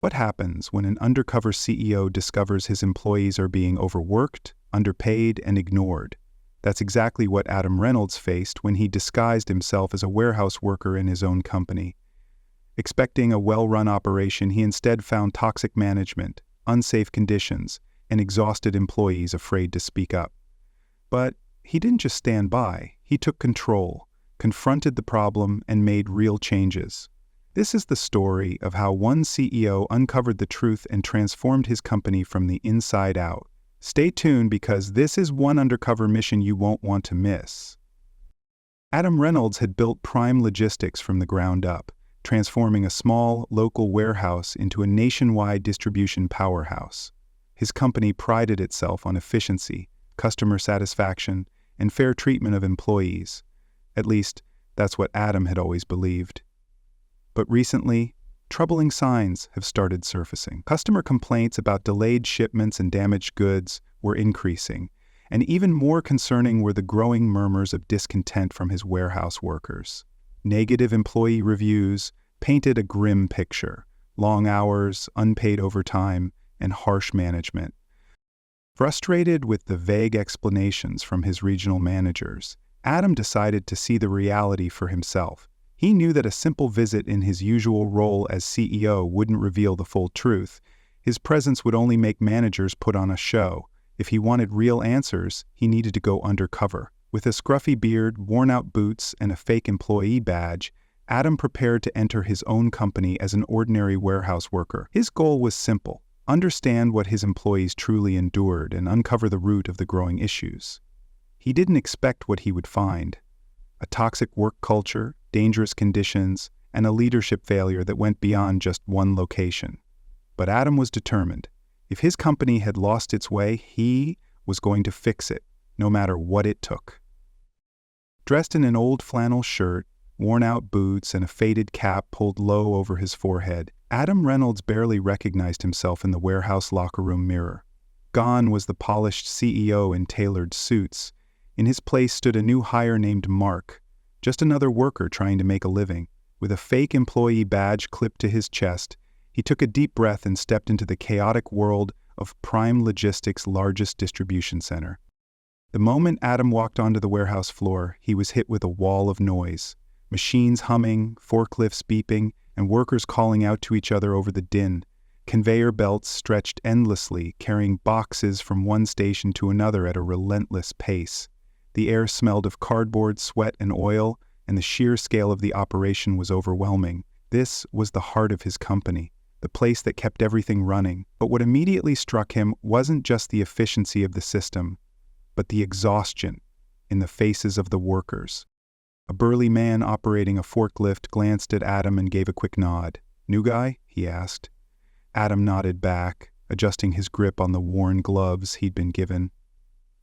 What happens when an undercover CEO discovers his employees are being overworked, underpaid, and ignored? That's exactly what Adam Reynolds faced when he disguised himself as a warehouse worker in his own company. Expecting a well-run operation, he instead found toxic management, unsafe conditions, and exhausted employees afraid to speak up. But he didn't just stand by. He took control, confronted the problem, and made real changes. This is the story of how one CEO uncovered the truth and transformed his company from the inside out. Stay tuned because this is one undercover mission you won't want to miss. Adam Reynolds had built Prime Logistics from the ground up, transforming a small, local warehouse into a nationwide distribution powerhouse. His company prided itself on efficiency, customer satisfaction, and fair treatment of employees. At least, that's what Adam had always believed. But recently, troubling signs have started surfacing. Customer complaints about delayed shipments and damaged goods were increasing, and even more concerning were the growing murmurs of discontent from his warehouse workers. Negative employee reviews painted a grim picture: long hours, unpaid overtime, and harsh management. Frustrated with the vague explanations from his regional managers, Adam decided to see the reality for himself. He knew that a simple visit in his usual role as CEO wouldn't reveal the full truth. His presence would only make managers put on a show. If he wanted real answers, he needed to go undercover. With a scruffy beard, worn-out boots, and a fake employee badge, Adam prepared to enter his own company as an ordinary warehouse worker. His goal was simple: understand what his employees truly endured and uncover the root of the growing issues. He didn't expect what he would find: a toxic work culture, dangerous conditions, and a leadership failure that went beyond just one location. But Adam was determined. If his company had lost its way, he was going to fix it, no matter what it took. Dressed in an old flannel shirt, worn-out boots, and a faded cap pulled low over his forehead, Adam Reynolds barely recognized himself in the warehouse locker room mirror. Gone was the polished CEO in tailored suits. In his place stood a new hire named Mark, just another worker trying to make a living. With a fake employee badge clipped to his chest, he took a deep breath and stepped into the chaotic world of Prime Logistics' largest distribution center. The moment Adam walked onto the warehouse floor, he was hit with a wall of noise. Machines humming, forklifts beeping, and workers calling out to each other over the din. Conveyor belts stretched endlessly, carrying boxes from one station to another at a relentless pace. The air smelled of cardboard, sweat, and oil, and the sheer scale of the operation was overwhelming. This was the heart of his company, the place that kept everything running. But what immediately struck him wasn't just the efficiency of the system, but the exhaustion in the faces of the workers. A burly man operating a forklift glanced at Adam and gave a quick nod. "New guy?" he asked. Adam nodded back, adjusting his grip on the worn gloves he'd been given.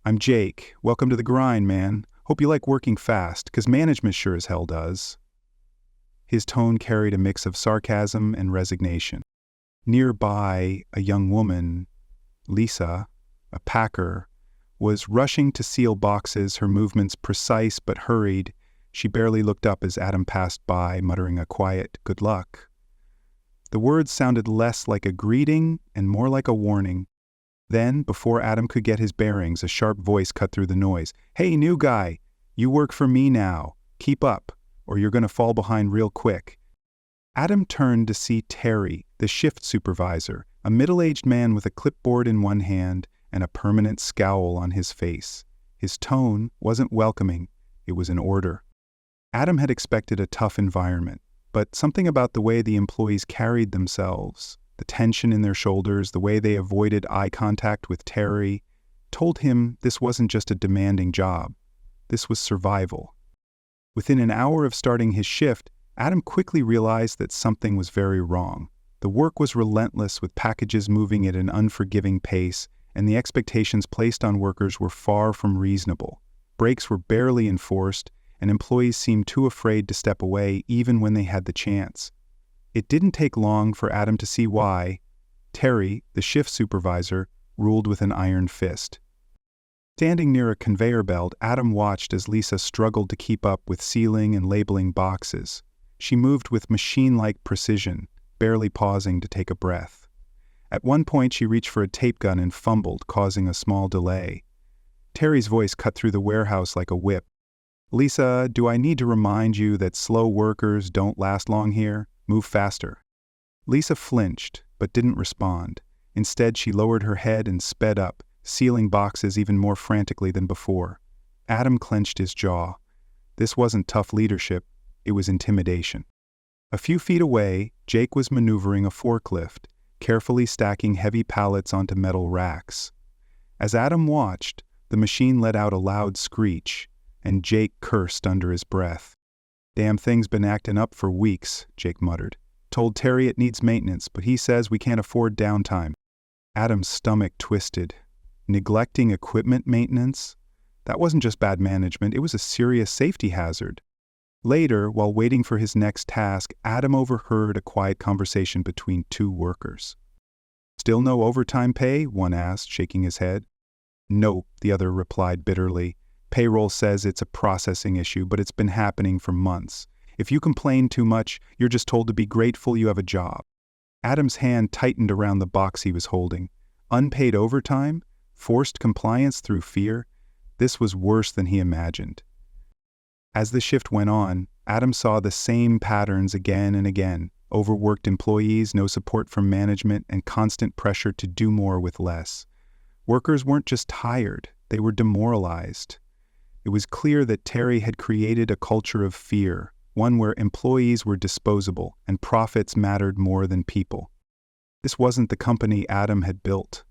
"I'm Jake. Welcome to the grind, man. Hope you like working fast, 'cause management sure as hell does." His tone carried a mix of sarcasm and resignation. Nearby, a young woman, Lisa, a packer, was rushing to seal boxes, her movements precise but hurried. She barely looked up as Adam passed by, muttering a quiet, "Good luck." The words sounded less like a greeting and more like a warning. Then, before Adam could get his bearings, a sharp voice cut through the noise. "Hey, new guy, you work for me now. Keep up, or you're gonna fall behind real quick." Adam turned to see Terry, the shift supervisor, a middle-aged man with a clipboard in one hand and a permanent scowl on his face. His tone wasn't welcoming, it was an order. Adam had expected a tough environment, but something about the way the employees carried themselves, the tension in their shoulders, the way they avoided eye contact with Terry, told him this wasn't just a demanding job. This was survival. Within an hour of starting his shift, Adam quickly realized that something was very wrong. The work was relentless, with packages moving at an unforgiving pace, and the expectations placed on workers were far from reasonable. Breaks were barely enforced, and employees seemed too afraid to step away even when they had the chance. It didn't take long for Adam to see why. Terry, the shift supervisor, ruled with an iron fist. Standing near a conveyor belt, Adam watched as Lisa struggled to keep up with sealing and labeling boxes. She moved with machine-like precision, barely pausing to take a breath. At one point, she reached for a tape gun and fumbled, causing a small delay. Terry's voice cut through the warehouse like a whip. "Lisa, do I need to remind you that slow workers don't last long here? Move faster." Lisa flinched, but didn't respond. Instead, she lowered her head and sped up, sealing boxes even more frantically than before. Adam clenched his jaw. This wasn't tough leadership, it was intimidation. A few feet away, Jake was maneuvering a forklift, carefully stacking heavy pallets onto metal racks. As Adam watched, the machine let out a loud screech, and Jake cursed under his breath. "Damn thing's been acting up for weeks," Jake muttered. "Told Terry it needs maintenance, but he says we can't afford downtime." Adam's stomach twisted. Neglecting equipment maintenance? That wasn't just bad management, it was a serious safety hazard. Later, while waiting for his next task, Adam overheard a quiet conversation between two workers. "Still no overtime pay?" one asked, shaking his head. "Nope," the other replied bitterly. "Payroll says it's a processing issue, but it's been happening for months. If you complain too much, you're just told to be grateful you have a job." Adam's hand tightened around the box he was holding. Unpaid overtime? Forced compliance through fear? This was worse than he imagined. As the shift went on, Adam saw the same patterns again and again. Overworked employees, no support from management, and constant pressure to do more with less. Workers weren't just tired, they were demoralized. It was clear that Terry had created a culture of fear, one where employees were disposable and profits mattered more than people. This wasn't the company Adam had built.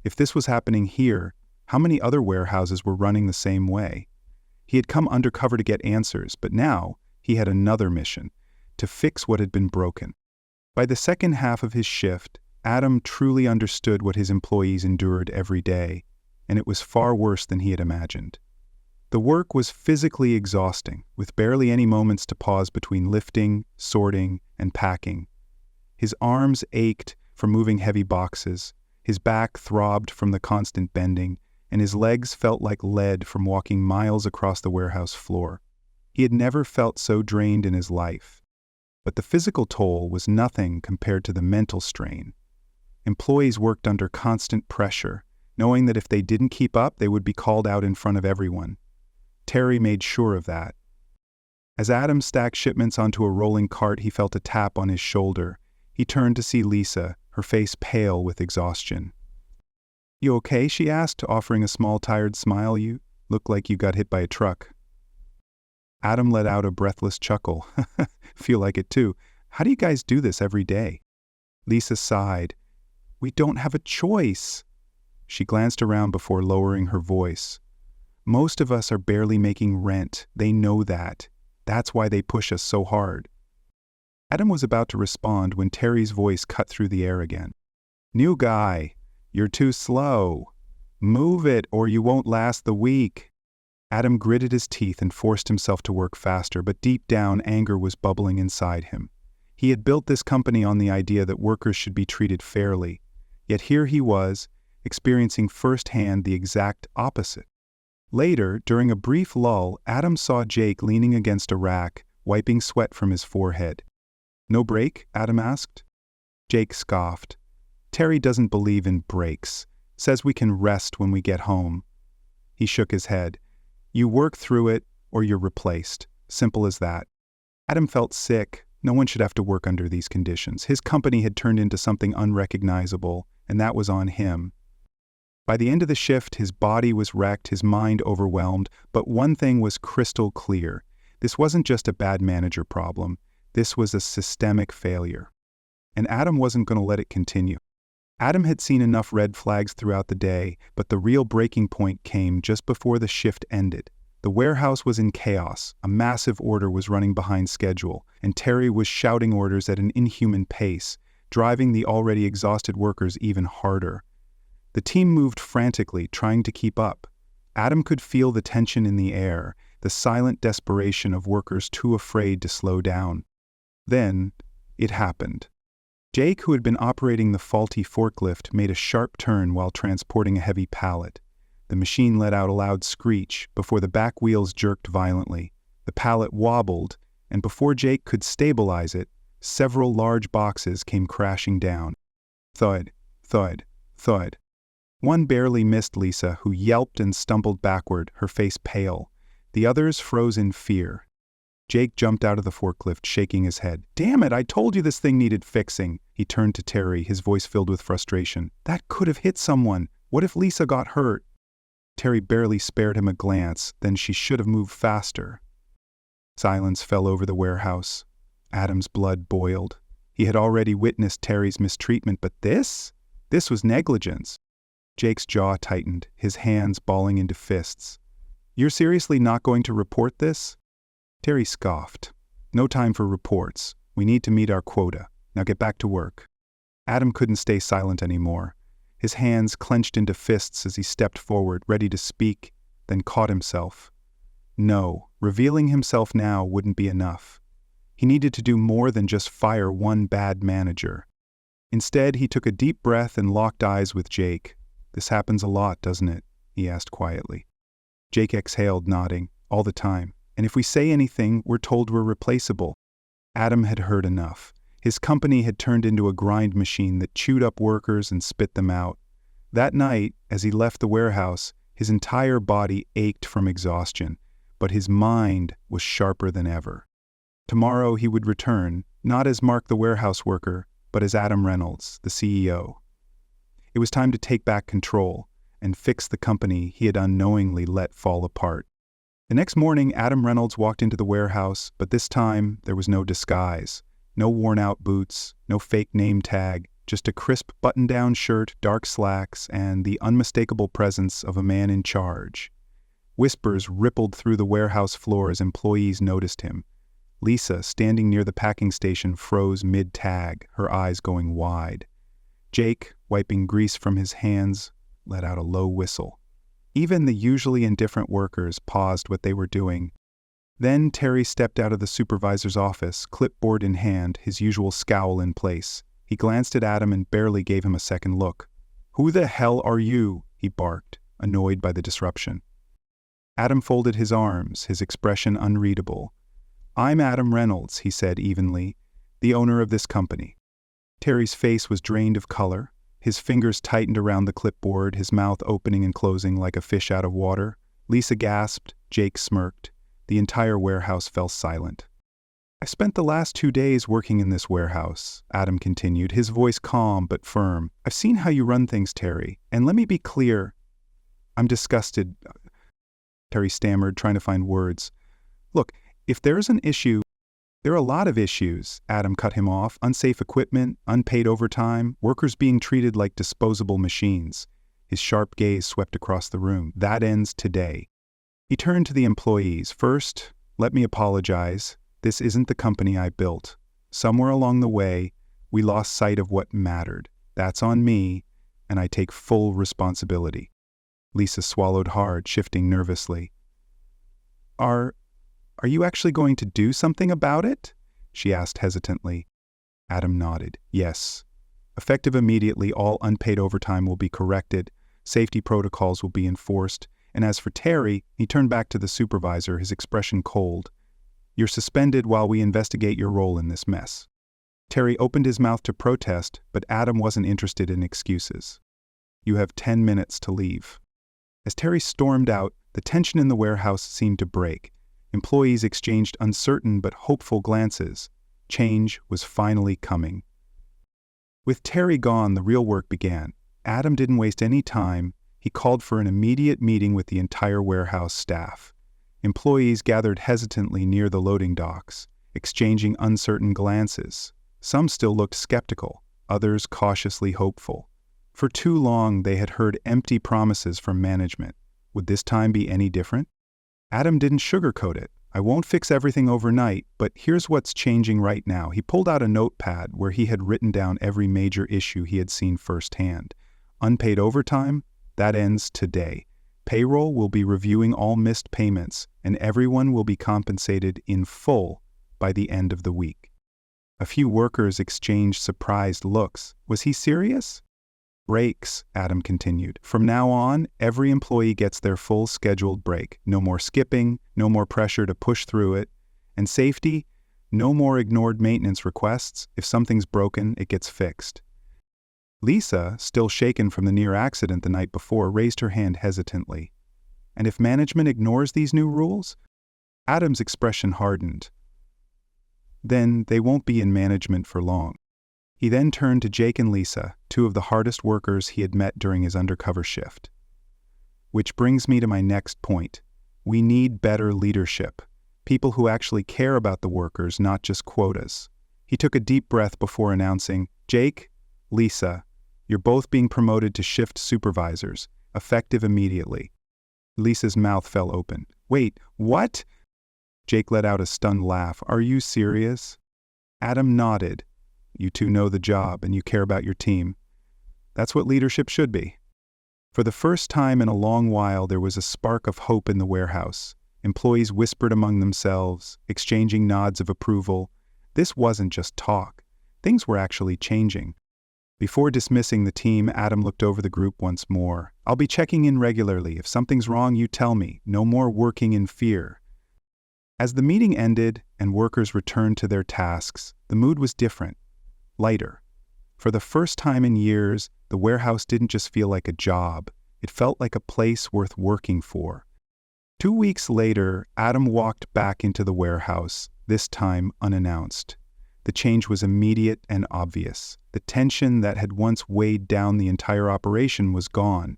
If this was happening here, how many other warehouses were running the same way? He had come undercover to get answers, but now he had another mission: to fix what had been broken. By the second half of his shift, Adam truly understood what his employees endured every day, and it was far worse than he had imagined. The work was physically exhausting, with barely any moments to pause between lifting, sorting, and packing. His arms ached from moving heavy boxes, his back throbbed from the constant bending, and his legs felt like lead from walking miles across the warehouse floor. He had never felt so drained in his life. But the physical toll was nothing compared to the mental strain. Employees worked under constant pressure, knowing that if they didn't keep up, they would be called out in front of everyone. Terry made sure of that. As Adam stacked shipments onto a rolling cart, he felt a tap on his shoulder. He turned to see Lisa, her face pale with exhaustion. "You okay?" she asked, offering a small tired smile. "You look like you got hit by a truck." Adam let out a breathless chuckle. "Feel like it too. How do you guys do this every day?" Lisa sighed. "We don't have a choice." She glanced around before lowering her voice. "Most of us are barely making rent. They know that. That's why they push us so hard." Adam was about to respond when Terry's voice cut through the air again. "New guy, you're too slow. Move it or you won't last the week." Adam gritted his teeth and forced himself to work faster, but deep down anger was bubbling inside him. He had built this company on the idea that workers should be treated fairly. Yet here he was, experiencing firsthand the exact opposite. Later, during a brief lull, Adam saw Jake leaning against a rack, wiping sweat from his forehead. "No break?" Adam asked. Jake scoffed. "Terry doesn't believe in breaks. Says we can rest when we get home." He shook his head. "You work through it, or you're replaced. Simple as that." Adam felt sick. No one should have to work under these conditions. His company had turned into something unrecognizable, and that was on him. By the end of the shift, his body was wrecked, his mind overwhelmed, but one thing was crystal clear. This wasn't just a bad manager problem. This was a systemic failure. And Adam wasn't going to let it continue. Adam had seen enough red flags throughout the day, but the real breaking point came just before the shift ended. The warehouse was in chaos, a massive order was running behind schedule, and Terry was shouting orders at an inhuman pace, driving the already exhausted workers even harder. The team moved frantically, trying to keep up. Adam could feel the tension in the air, the silent desperation of workers too afraid to slow down. Then, it happened. Jake, who had been operating the faulty forklift, made a sharp turn while transporting a heavy pallet. The machine let out a loud screech before the back wheels jerked violently. The pallet wobbled, and before Jake could stabilize it, Several large boxes came crashing down. Thud, thud, thud. One barely missed Lisa, who yelped and stumbled backward, her face pale. The others froze in fear. Jake jumped out of the forklift, shaking his head. "Damn it, I told you this thing needed fixing." He turned to Terry, his voice filled with frustration. "That could have hit someone. What if Lisa got hurt?" Terry barely spared him a glance, then she should have moved faster. Silence fell over the warehouse. Adam's blood boiled. He had already witnessed Terry's mistreatment, but this? This was negligence. Jake's jaw tightened, his hands balling into fists. "You're seriously not going to report this?" Terry scoffed. "No time for reports. We need to meet our quota. Now get back to work." Adam couldn't stay silent anymore. His hands clenched into fists as he stepped forward, ready to speak, then caught himself. No, revealing himself now wouldn't be enough. He needed to do more than just fire one bad manager. Instead, he took a deep breath and locked eyes with Jake. "This happens a lot, doesn't it?" he asked quietly. Jake exhaled, nodding. "All the time. And if we say anything, we're told we're replaceable." Adam had heard enough. His company had turned into a grind machine that chewed up workers and spit them out. That night, as he left the warehouse, his entire body ached from exhaustion, but his mind was sharper than ever. Tomorrow he would return, not as Mark the warehouse worker, but as Adam Reynolds, the CEO. It was time to take back control and fix the company he had unknowingly let fall apart. The next morning, Adam Reynolds walked into the warehouse, but this time there was no disguise. No worn-out boots, no fake name tag, just a crisp button-down shirt, dark slacks, and the unmistakable presence of a man in charge. Whispers rippled through the warehouse floor as employees noticed him. Lisa, standing near the packing station, froze mid-tag, her eyes going wide. Jake, wiping grease from his hands, let out a low whistle. Even the usually indifferent workers paused what they were doing. Then Terry stepped out of the supervisor's office, clipboard in hand, his usual scowl in place. He glanced at Adam and barely gave him a second look. "Who the hell are you?" he barked, annoyed by the disruption. Adam folded his arms, his expression unreadable. "I'm Adam Reynolds," he said evenly, "the owner of this company." Terry's face was drained of color. His fingers tightened around the clipboard, his mouth opening and closing like a fish out of water. Lisa gasped, Jake smirked. The entire warehouse fell silent. "I spent the last 2 days working in this warehouse," Adam continued, his voice calm but firm. "I've seen how you run things, Terry, and let me be clear. I'm disgusted." Terry stammered, trying to find words. "Look, if there's an issue—" "There are a lot of issues," Adam cut him off. "Unsafe equipment, unpaid overtime, workers being treated like disposable machines." His sharp gaze swept across the room. "That ends today." He turned to the employees. "First, let me apologize. This isn't the company I built. Somewhere along the way, we lost sight of what mattered. That's on me, and I take full responsibility." Lisa swallowed hard, shifting nervously. Are you actually going to do something about it?" she asked hesitantly. Adam nodded. "Yes. Effective immediately, all unpaid overtime will be corrected, safety protocols will be enforced, and as for Terry," he turned back to the supervisor, his expression cold, "you're suspended while we investigate your role in this mess." Terry opened his mouth to protest, but Adam wasn't interested in excuses. "You have 10 minutes to leave." As Terry stormed out, the tension in the warehouse seemed to break. Employees exchanged uncertain but hopeful glances. Change was finally coming. With Terry gone, the real work began. Adam didn't waste any time. He called for an immediate meeting with the entire warehouse staff. Employees gathered hesitantly near the loading docks, exchanging uncertain glances. Some still looked skeptical, others cautiously hopeful. For too long, they had heard empty promises from management. Would this time be any different? Adam didn't sugarcoat it. "I won't fix everything overnight, but here's what's changing right now." He pulled out a notepad where he had written down every major issue he had seen firsthand. Unpaid overtime? That ends today. Payroll will be reviewing all missed payments, and everyone will be compensated in full by the end of the week. A few workers exchanged surprised looks. Was he serious? "Breaks," Adam continued. "From now on, every employee gets their full scheduled break. No more skipping, no more pressure to push through it. And safety? No more ignored maintenance requests. If something's broken, it gets fixed. Lisa, still shaken from the near accident the night before, raised her hand hesitantly. And if management ignores these new rules? Adam's expression hardened. Then they won't be in management for long. He then turned to Jake and Lisa, two of the hardest workers he had met during his undercover shift. Which brings me to my next point. We need better leadership. People who actually care about the workers, not just quotas. He took a deep breath before announcing, Jake, Lisa, you're both being promoted to shift supervisors, effective immediately. Lisa's mouth fell open. Wait, what? Jake let out a stunned laugh. Are you serious? Adam nodded. You two know the job and you care about your team. That's what leadership should be. For the first time in a long while, there was a spark of hope in the warehouse. Employees whispered among themselves, exchanging nods of approval. This wasn't just talk. Things were actually changing. Before dismissing the team, Adam looked over the group once more. I'll be checking in regularly. If something's wrong, you tell me. No more working in fear. As the meeting ended and workers returned to their tasks, the mood was different, lighter. For the first time in years, the warehouse didn't just feel like a job. It felt like a place worth working for. 2 weeks later, Adam walked back into the warehouse, this time unannounced. The change was immediate and obvious. The tension that had once weighed down the entire operation was gone.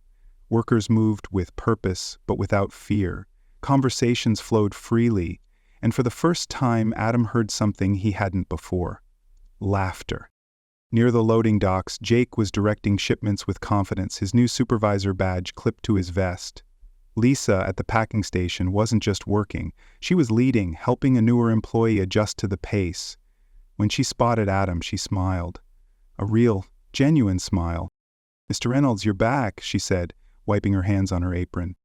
Workers moved with purpose, but without fear. Conversations flowed freely, and for the first time, Adam heard something he hadn't before. Laughter. Near the loading docks, Jake was directing shipments with confidence, his new supervisor badge clipped to his vest. Lisa, at the packing station, wasn't just working. She was leading, helping a newer employee adjust to the pace. When she spotted Adam, she smiled. A real, genuine smile. Mr. Reynolds, you're back, she said, wiping her hands on her apron.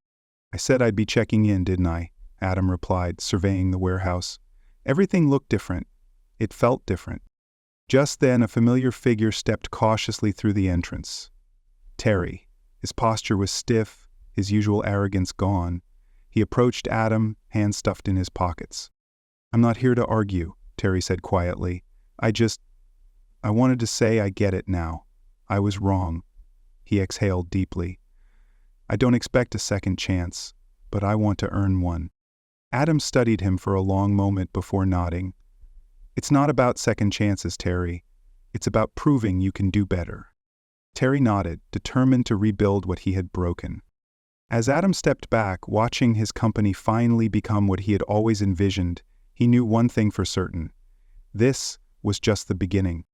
I said I'd be checking in, didn't I? Adam replied, surveying the warehouse. Everything looked different. It felt different. Just then, a familiar figure stepped cautiously through the entrance. Terry. His posture was stiff, his usual arrogance gone. He approached Adam, hands stuffed in his pockets. I'm not here to argue, Terry said quietly. I wanted to say I get it now. I was wrong. He exhaled deeply. I don't expect a second chance, but I want to earn one. Adam studied him for a long moment before nodding. It's not about second chances, Terry. It's about proving you can do better. Terry nodded, determined to rebuild what he had broken. As Adam stepped back, watching his company finally become what he had always envisioned, he knew one thing for certain. This was just the beginning.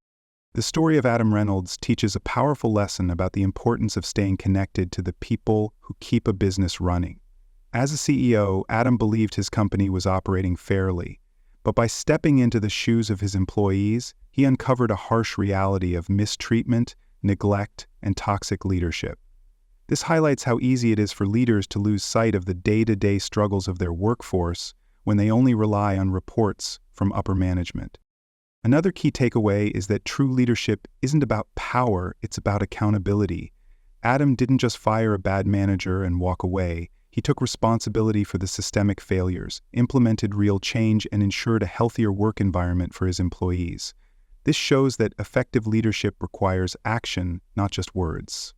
The story of Adam Reynolds teaches a powerful lesson about the importance of staying connected to the people who keep a business running. As a CEO, Adam believed his company was operating fairly, but by stepping into the shoes of his employees, he uncovered a harsh reality of mistreatment, neglect, and toxic leadership. This highlights how easy it is for leaders to lose sight of the day-to-day struggles of their workforce when they only rely on reports from upper management. Another key takeaway is that true leadership isn't about power, it's about accountability. Adam didn't just fire a bad manager and walk away. He took responsibility for the systemic failures, implemented real change, and ensured a healthier work environment for his employees. This shows that effective leadership requires action, not just words.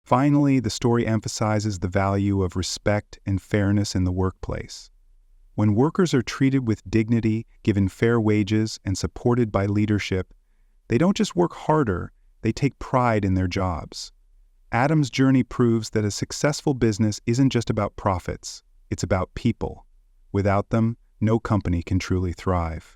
Finally, the story emphasizes the value of respect and fairness in the workplace. When workers are treated with dignity, given fair wages, and supported by leadership, they don't just work harder, they take pride in their jobs. Adam's journey proves that a successful business isn't just about profits, it's about people. Without them, no company can truly thrive.